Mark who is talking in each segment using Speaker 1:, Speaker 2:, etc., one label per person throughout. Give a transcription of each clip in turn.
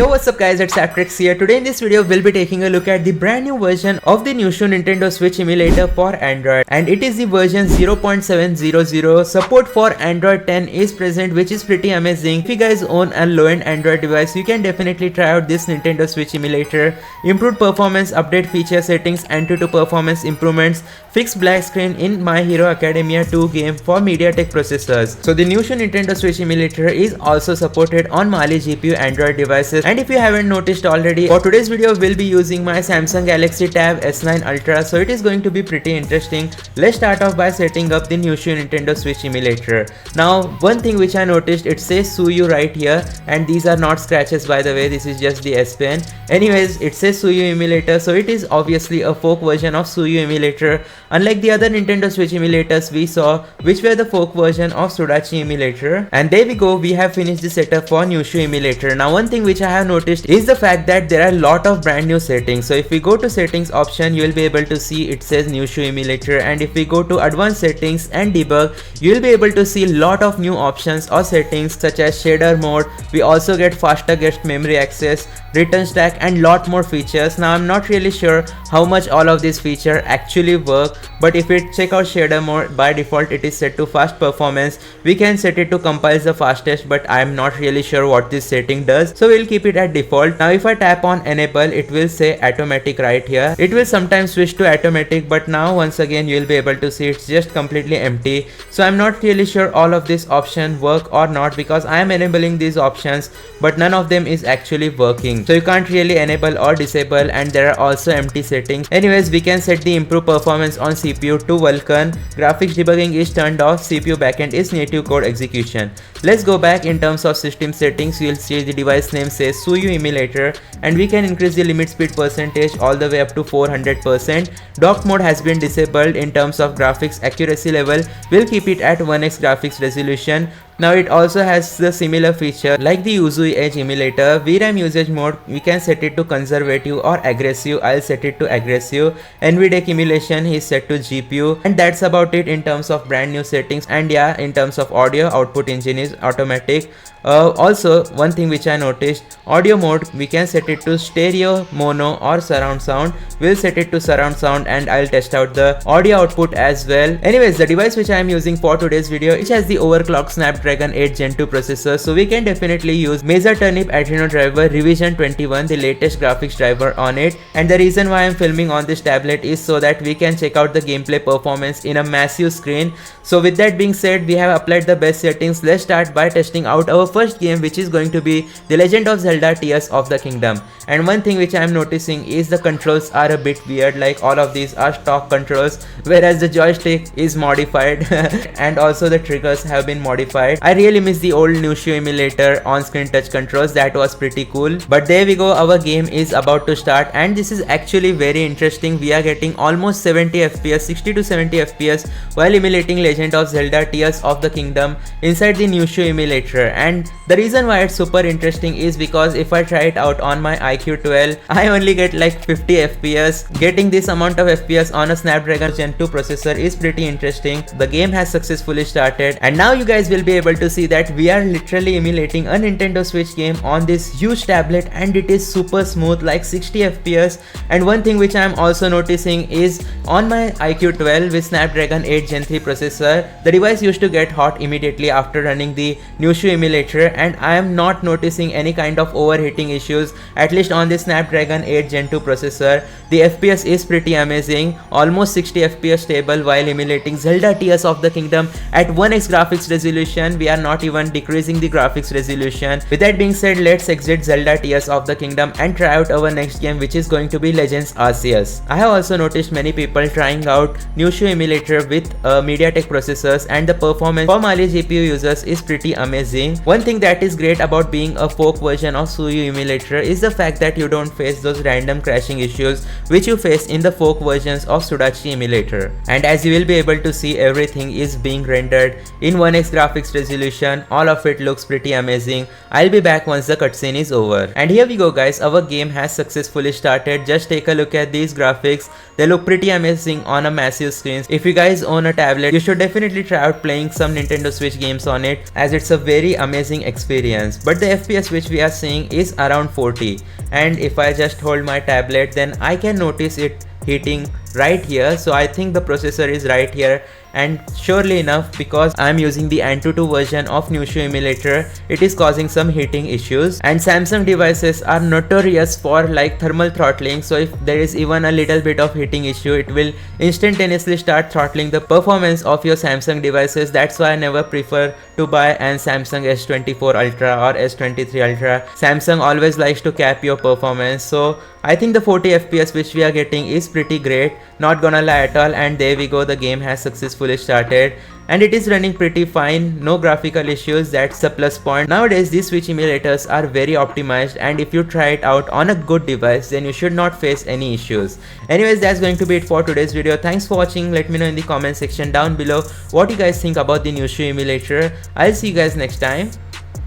Speaker 1: Yo, what's up guys, it's ApTreX here. Today in this video we'll be taking a look at the brand new version of the Nyushu Nintendo Switch emulator for Android, and it is the version 0.700. Support for Android 10 is present, which is pretty amazing. If you guys own a low-end Android device, you can definitely try out this Nintendo Switch emulator. Improved performance, update feature settings, Antutu performance improvements, fixed black screen in My Hero Academia 2 game for MediaTek processors. So the Nyushu Nintendo Switch emulator is also supported on Mali GPU Android devices. And if you haven't noticed already, for today's video we'll be using my Samsung Galaxy Tab S9 Ultra, so it is going to be pretty interesting. Let's start off by setting up the Nyushu Nintendo Switch emulator. Now one thing which I noticed, it says Suyu right here, and these are not scratches by the way, this is just the S Pen. Anyways, it says Suyu emulator, so it is obviously a fork version of Suyu emulator, unlike the other Nintendo Switch emulators we saw, which were the fork version of Sudachi emulator. And there we go, we have finished the setup for Nyushu emulator. Now one thing which I have noticed is the fact that there are a lot of brand new settings. So if we go to settings option, you will be able to see it says Nyushu emulator, and if we go to advanced settings and debug, you will be able to see a lot of new options or settings such as shader mode. We also get faster guest memory access, return stack, and lot more features. Now I'm not really sure how much all of these features actually work, but if we check out shader mode, by default it is set to fast performance. We can set it to compile the fastest, but I am not really sure what this setting does, so we'll keep it at default. Now if I tap on enable, it will say automatic right here. It will sometimes switch to automatic, but now once again you will be able to see it's just completely empty. So I'm not really sure all of these options work or not, because I am enabling these options but none of them is actually working. So you can't really enable or disable, and there are also empty settings. Anyways, we can set the improved performance on CPU to Vulkan. Graphics debugging is turned off. CPU backend is native code execution. Let's go back. In terms of system settings, you will see the device name says Suyu emulator, and we can increase the limit speed percentage all the way up to 400%. Dock mode has been disabled. In terms of graphics accuracy level, we'll keep it at 1x graphics resolution. Now it also has the similar feature like the Yuzu emulator. VRAM usage mode, we can set it to conservative or aggressive. I'll set it to aggressive. NVDA emulation is set to GPU, and that's about it in terms of brand new settings. And yeah, in terms of audio, output engine is automatic. Also one thing which I noticed, audio mode, we can set it to stereo, mono, or surround sound. We'll set it to surround sound, and I'll test out the audio output as well. Anyways, the device which I am using for today's video, which has the overclocked Snapdragon 8 Gen 2 processor, so we can definitely use Mesa Turnip Adreno driver revision 21, the latest graphics driver on it. And the reason why I'm filming on this tablet is so that we can check out the gameplay performance in a massive screen. So with that being said, we have applied the best settings. Let's start by testing out our first game, which is going to be The Legend of Zelda Tears of the Kingdom. And one thing which I am noticing is the controls are a bit weird, like all of these are stock controls, whereas the joystick is modified and also the triggers have been modified. I really miss the old Nyushu emulator on-screen touch controls, that was pretty cool. But there we go, our game is about to start, and this is actually very interesting. We are getting almost 70 FPS, 60 to 70 FPS while emulating Legend of Zelda Tears of the Kingdom inside the Nyushu emulator. And the reason why it's super interesting is because if I try it out on my iQOO 12, I only get like 50 FPS. Getting this amount of FPS on a Snapdragon Gen 2 processor is pretty interesting. The game has successfully started, and now you guys will be able to see that we are literally emulating a Nintendo Switch game on this huge tablet, and it is super smooth, like 60 FPS. And one thing which I am also noticing is on my iQOO 12 with Snapdragon 8 Gen 3 processor, the device used to get hot immediately after running the Nyushu emulator, and I am not noticing any kind of overheating issues, at least on the Snapdragon 8 Gen 2 processor. The FPS is pretty amazing, almost 60 FPS stable while emulating Zelda Tears of the Kingdom at 1x graphics resolution. We are not even decreasing the graphics resolution. With that being said, let's exit Zelda Tears of the Kingdom and try out our next game, which is going to be Legends Arceus. I have also noticed many people trying out Nyushu emulator with MediaTek processors, and the performance for Mali GPU users is pretty amazing. One thing that is great about being a fork version of Suyu emulator is the fact that you don't face those random crashing issues which you face in the fork versions of Sudachi emulator. And as you will be able to see, everything is being rendered in 1x graphics resolution, all of it looks pretty amazing. I'll be back once the cutscene is over. And here we go guys, our game has successfully started. Just take a look at these graphics. They look pretty amazing on a massive screen. If you guys own a tablet, you should definitely try out playing some Nintendo Switch games on it, as it's a very amazing experience. But the FPS which we are seeing is around 40, and if I just hold my tablet, then I can notice it heating right here. So I think the processor is right here, and surely enough, because I'm using the Antutu version of Nyushu Emulator, it is causing some heating issues. And Samsung devices are notorious for like thermal throttling, so if there is even a little bit of heating issue, it will instantaneously start throttling the performance of your Samsung devices. That's why I never prefer to buy an Samsung S24 Ultra or S23 Ultra. Samsung always likes to cap your performance. So I think the 40 FPS which we are getting is pretty great, not gonna lie at all. And there we go, the game has successfully started and it is running pretty fine, no graphical issues. That's a plus point. Nowadays these Switch emulators are very optimized, and if you try it out on a good device, then you should not face any issues. Anyways, that's going to be it for today's video. Thanks for watching. Let me know in the comment section down below what you guys think about the Nyushu emulator. I'll see you guys next time.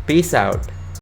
Speaker 1: Peace out.